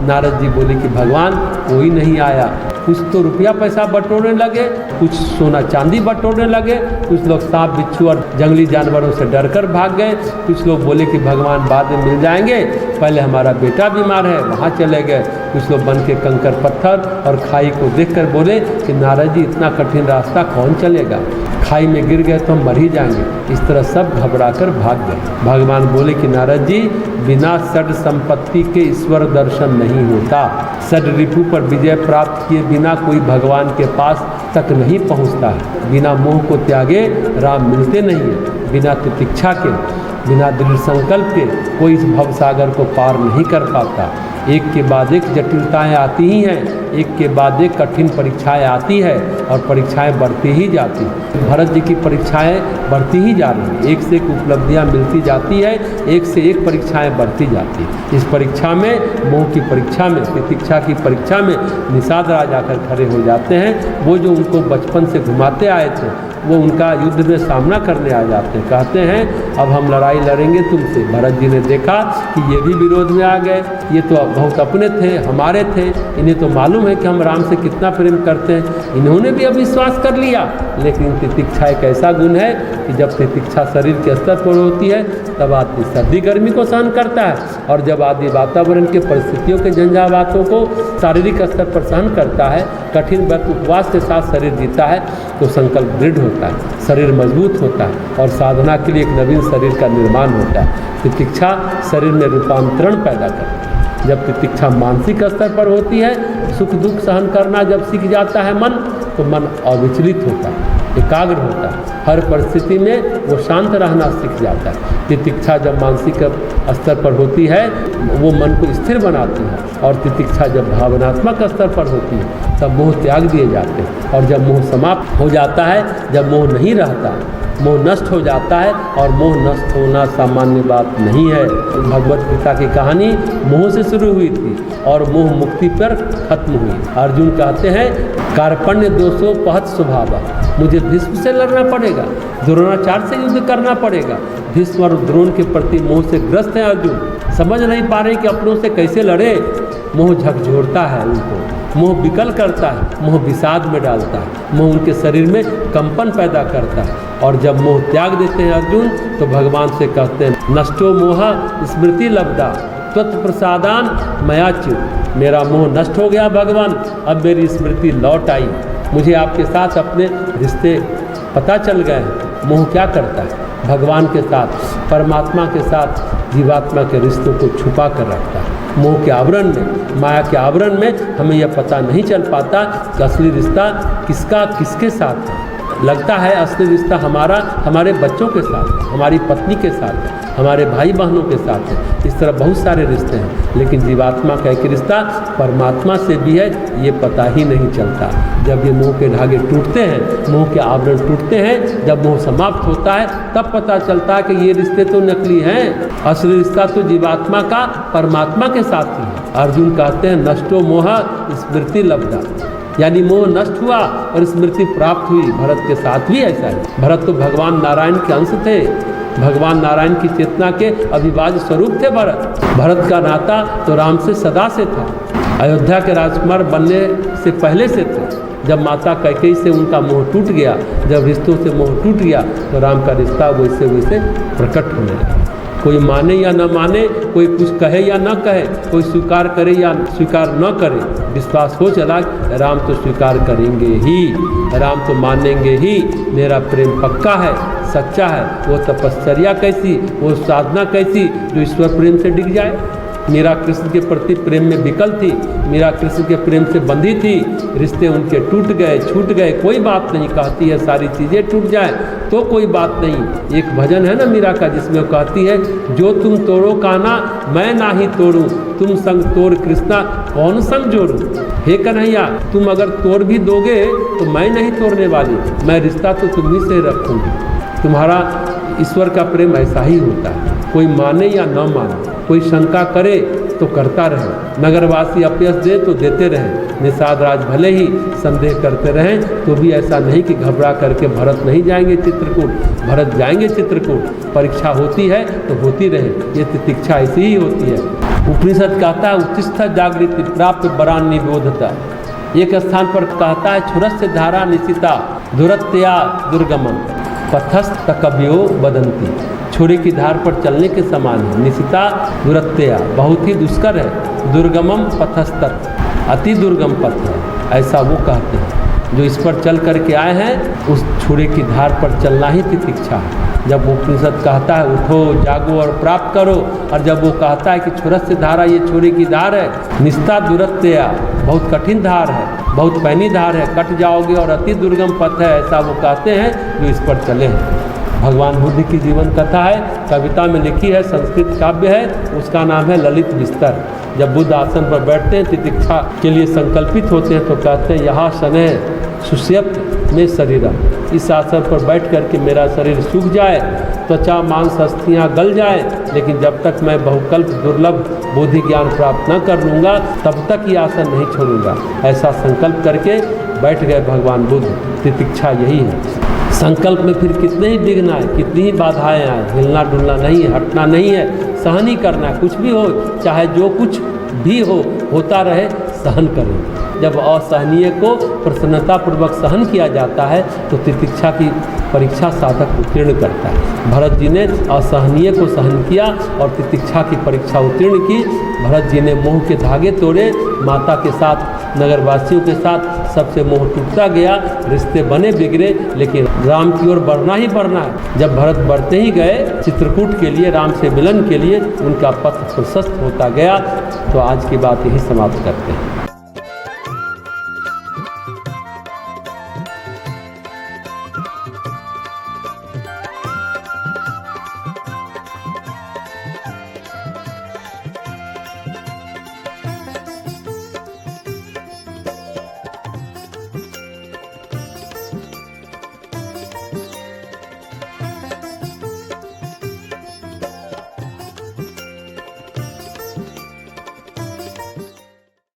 नारद जी बोले कि भगवान कोई नहीं आया। कुछ तो रुपया पैसा बटोरने लगे, कुछ सोना चांदी बटोरने लगे, कुछ लोग सांप बिच्छू और जंगली जानवरों से डरकर भाग गए, कुछ लोग बोले कि भगवान बाद में मिल जाएंगे, पहले हमारा बेटा बीमार है वहाँ चले गए, कुछ लोग बन के कंकर पत्थर और खाई को देखकर बोले कि नारद जी इतना कठिन रास्ता कौन चलेगा, खाई में गिर गए तो हम मर ही जाएंगे। इस तरह सब घबराकर भाग गए। भगवान बोले कि नारद जी बिना षड संपत्ति के ईश्वर दर्शन नहीं होता। षड रिपु पर विजय प्राप्त किए बिना कोई भगवान के पास तक नहीं पहुंचता है। बिना मोह को त्यागे राम मिलते नहीं है। बिना तितिक्षा के, बिना दृढ़ संकल्प के कोई इस भवसागर को पार नहीं कर पाता। एक के बाद एक जटिलताएं आती ही हैं, एक के बाद एक कठिन परीक्षाएं आती है और परीक्षाएं बढ़ती ही जाती हैं। भरत जी की परीक्षाएं बढ़ती ही जा रही हैं, एक से एक उपलब्धियां मिलती जाती है, एक से एक परीक्षाएं बढ़ती जाती हैं। इस परीक्षा में, मोह की परीक्षा में, तितिक्षा की परीक्षा में निषाद राज आकर खड़े हो जाते हैं। वो जो उनको बचपन से घुमाते आए थे, वो उनका युद्ध में सामना करने आ जाते हैं। कहते हैं अब हम लड़ाई लड़ेंगे तुमसे। भरत जी ने देखा कि ये भी विरोध में आ गए, ये तो बहुत अपने थे, हमारे थे, इन्हें तो मालूम है कि हम राम से कितना प्रेम करते हैं, इन्होंने भी अब विश्वास कर लिया। लेकिन तितिक्षा एक ऐसा गुण है कि जब तितिक्षा शरीर के स्तर पर होती है तब आदमी सर्दी गर्मी को सहन करता है, और जब आदमी वातावरण के परिस्थितियों के झंझावातों को शारीरिक स्तर पर सहन करता है, कठिन व्रत उपवास के साथ शरीर जीता है, तो संकल्प दृढ़ होता है, शरीर मजबूत होता है और साधना के लिए एक नवीन शरीर का निर्माण होता है। तितिक्षा शरीर में रूपांतरण पैदा करती है। जब तितिक्षा मानसिक स्तर पर होती है, सुख दुख सहन करना जब सीख जाता है मन, तो मन अविचलित होता है, एकाग्र होता है, हर परिस्थिति में वो शांत रहना सीख जाता है। तितिक्षा जब मानसिक स्तर पर होती है वो मन को स्थिर बनाती है, और तितिक्षा जब भावनात्मक स्तर पर होती है तब मोह त्याग दिए जाते हैं। और जब मोह समाप्त हो जाता है, जब मोह नहीं रहता, मोह नष्ट हो जाता है, और मोह नष्ट होना सामान्य बात नहीं है। भगवत गीता की कहानी मोह से शुरू हुई थी और मोह मुक्ति पर खत्म हुई। अर्जुन कहते हैं कार्पण्य दोषो पहत स्वभाव, मुझे भीष्म से लड़ना पड़ेगा, द्रोणाचार्य से युद्ध करना पड़ेगा। भीष्म और द्रोण के प्रति मोह से ग्रस्त है अर्जुन, समझ नहीं पा रहे कि अपनों से कैसे लड़े। मोह झकझोरता है उनको, मोह विकल करता है, मोह विषाद में डालता है, मोह उनके शरीर में कंपन पैदा करता है। और जब मोह त्याग देते हैं अर्जुन, तो भगवान से कहते हैं नष्टो मोह स्मृति लब्धा त्वत्प्रसादान मयाच्युत, मेरा मोह नष्ट हो गया भगवान, अब मेरी स्मृति लौट आई, मुझे आपके साथ अपने रिश्ते पता चल गए। मोह क्या करता है? भगवान के साथ, परमात्मा के साथ जीवात्मा के रिश्तों को छुपा कर रखता है। मोह के आवरण में, माया के आवरण में हमें यह पता नहीं चल पाता कि असली रिश्ता किसका किसके साथ है। लगता है असली रिश्ता हमारा हमारे बच्चों के साथ है, हमारी पत्नी के साथ है, हमारे भाई बहनों के साथ है। इस तरह बहुत सारे रिश्ते हैं, लेकिन जीवात्मा का एक रिश्ता परमात्मा से भी है, ये पता ही नहीं चलता। जब ये मोह के धागे टूटते हैं, मोह के आवरण टूटते हैं, जब मोह समाप्त होता है, तब पता चलता है कि ये रिश्ते तो नकली हैं, असली रिश्ता तो जीवात्मा का परमात्मा के साथ ही है। अर्जुन कहते हैं नष्टो मोह स्मृति लब्धा, यानी मोह नष्ट हुआ और स्मृति प्राप्त हुई। भरत के साथ भी ऐसा है। भरत तो भगवान नारायण के अंश थे, भगवान नारायण की चेतना के अविभाज्य स्वरूप थे भरत। भरत का नाता तो राम से सदा से था, अयोध्या के राजकुमार बनने से पहले से थे। जब माता कैकेयी से उनका मोह टूट गया, जब रिश्तों से मोह टूट गया, तो राम का रिश्ता वैसे वैसे प्रकट होने लगा। कोई माने या न माने, कोई कुछ कहे या न कहे, कोई स्वीकार करे या स्वीकार न करे, विश्वास हो चला राम तो स्वीकार करेंगे ही, राम तो मानेंगे ही, मेरा प्रेम पक्का है, सच्चा है। वो तपश्चर्या कैसी, वो साधना कैसी जो ईश्वर प्रेम से डिग जाए। मीरा कृष्ण के प्रति प्रेम में विकल थी, मीरा कृष्ण के प्रेम से बंधी थी, रिश्ते उनके टूट गए, छूट गए, कोई बात नहीं, कहती है सारी चीज़ें टूट जाए तो कोई बात नहीं। एक भजन है ना मीरा का जिसमें वो कहती है, जो तुम तोड़ो कान्हा मैं ना ही तोड़ूं, तुम संग तोड़ कृष्णा कौन संग जोड़ूं। हे कन्हैया, तुम अगर तोड़ भी दोगे तो मैं नहीं तोड़ने वाली, मैं रिश्ता तो तुम ही से रखूँगी। तुम्हारा ईश्वर का प्रेम ऐसा ही होता है, कोई माने या न माने, कोई शंका करे तो करता रहे, नगरवासी अपयश दे तो देते रहें, निषाद राज भले ही संदेह करते रहें तो भी ऐसा नहीं कि घबरा करके भरत नहीं जाएंगे चित्रकूट, भरत जाएंगे चित्रकूट। परीक्षा होती है तो होती रहे, ये तितिक्षा ऐसी ही होती है। उपनिषद कहता है उत्तिष्ठ जागृति प्राप्त वरान निबोधता। एक स्थान पर कहता है क्षुरस्य धारा निशिता दुरत्या दुर्गमन पथस्थ कवियो बदंती। छुरी की धार पर चलने के समान है, निशिता दुरत्या बहुत ही दुष्कर है, दुर्गमम पथस्थ अति दुर्गम पथ है, ऐसा वो कहते हैं। जो इस पर चल करके आए हैं उस छुरी की धार पर चलना ही तितिक्षा है। जब उपनिषद कहता है उठो जागो और प्राप्त करो, और जब वो कहता है कि छुरस्य धारा ये छुरी की धार है, निष्ठा दुरत्या बहुत कठिन धार है, बहुत पैनी धार है, कट जाओगे और अति दुर्गम पथ है, ऐसा वो कहते हैं जो इस पर चले हैं। भगवान बुद्ध की जीवन कथा है, कविता में लिखी है, संस्कृत काव्य है, उसका नाम है ललित बिस्तर। जब बुद्ध आसन पर बैठते हैं, तितिक्षा के लिए संकल्पित होते हैं तो कहते हैं यहाँ शनै सुष्यत में शरीर, इस आसन पर बैठ करके मेरा शरीर सूख जाए, त्वचा मांस अस्थियाँ गल जाए, लेकिन जब तक मैं बहुकल्प दुर्लभ बोधि ज्ञान प्राप्त न कर लूँगा तब तक ये आसन नहीं छोड़ूंगा। ऐसा संकल्प करके बैठ गए भगवान बुद्ध। तितिक्षा यही है। संकल्प में फिर कितने ही विघ्न आए, कितनी ही बाधाएं आए, हिलना डुलना नहीं है, हटना नहीं है, सहन ही करना है। कुछ भी हो, चाहे जो कुछ भी हो, होता रहे, सहन करें। जब असहनीय को प्रसन्नतापूर्वक सहन किया जाता है तो तितिक्षा की परीक्षा साधक उत्तीर्ण करता है। भरत जी ने असहनीय को सहन किया और तितिक्षा की परीक्षा उत्तीर्ण की। भरत जी ने मोह के धागे तोड़े, माता के साथ, नगरवासियों के साथ सबसे मोह टूटता गया, रिश्ते बने बिगड़े, लेकिन राम की ओर बढ़ना ही बढ़ना है। जब भरत बढ़ते ही गए चित्रकूट के लिए, राम से मिलन के लिए, उनका पथ प्रशस्त होता गया। तो आज की बात यही समाप्त करते हैं।